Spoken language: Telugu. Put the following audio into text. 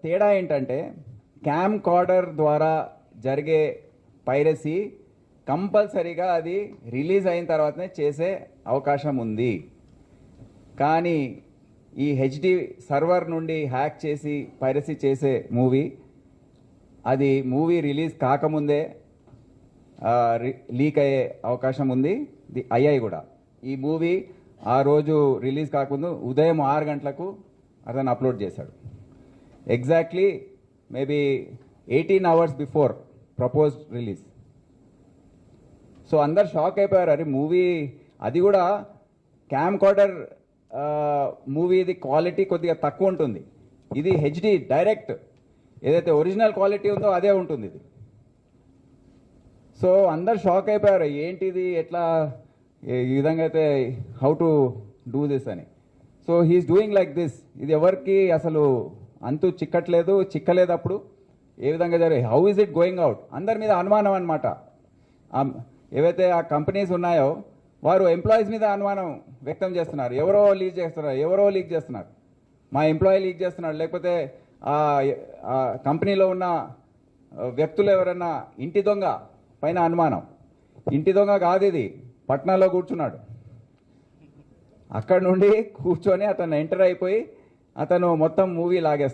తేడా ఏంటంటే క్యామ్ కార్డర్ ద్వారా జరిగే పైరసీ కంపల్సరీగా అది రిలీజ్ అయిన తర్వాతనే చేసే అవకాశం ఉంది. కానీ ఈ హెచ్డి సర్వర్ నుండి హ్యాక్ చేసి పైరసీ చేసే మూవీ అది మూవీ రిలీజ్ కాకముందే లీక్ అయ్యే అవకాశం ఉంది. అయ్యాయి కూడా. ఈ మూవీ ఆ రోజు రిలీజ్ కాకముందు ఉదయం 6 గంటలకు అతను అప్లోడ్ చేశాడు. Exactly maybe 18 hours before proposed release. So అందరు షాక్ అయిపోయారు. అరే మూవీ అది కూడా క్యామ్ కార్డర్ మూవీది క్వాలిటీ కొద్దిగా తక్కువ ఉంటుంది. ఇది హెచ్డి డైరెక్ట్ ఏదైతే ఒరిజినల్ క్వాలిటీ ఉందో అదే ఉంటుంది ఇది. సో అందరు షాక్ అయిపోయారు, ఏంటిది ఎట్లా ఈ విధంగా అయితే హౌ టు డూ దిస్ అని. So he is doing like this. ఇది ఎవరికి అసలు అంతు చిక్కలేదు. అప్పుడు ఏ విధంగా జరిగింది, how is it going out, అందరి మీద అనుమానం అనమాట. ఏవైతే ఆ కంపెనీస్ ఉన్నాయో వారు ఎంప్లాయీస్ మీద అనుమానం వ్యక్తం చేస్తున్నారు. ఎవరో లీక్ చేస్తున్నారు, మా ఎంప్లాయీ లీక్ చేస్తున్నాడు, లేకపోతే ఆ కంపెనీలో ఉన్న వ్యక్తులు ఎవరన్నా ఇంటి దొంగ పైన అనుమానం. ఇంటి దొంగ కాదు ఇది, పట్నాలో కూర్చున్నాడు. అక్కడ నుండి కూర్చొని అతను ఎంటర్ అయిపోయి అతను మొత్తం మూవీ లాగేస్తున్నాడు.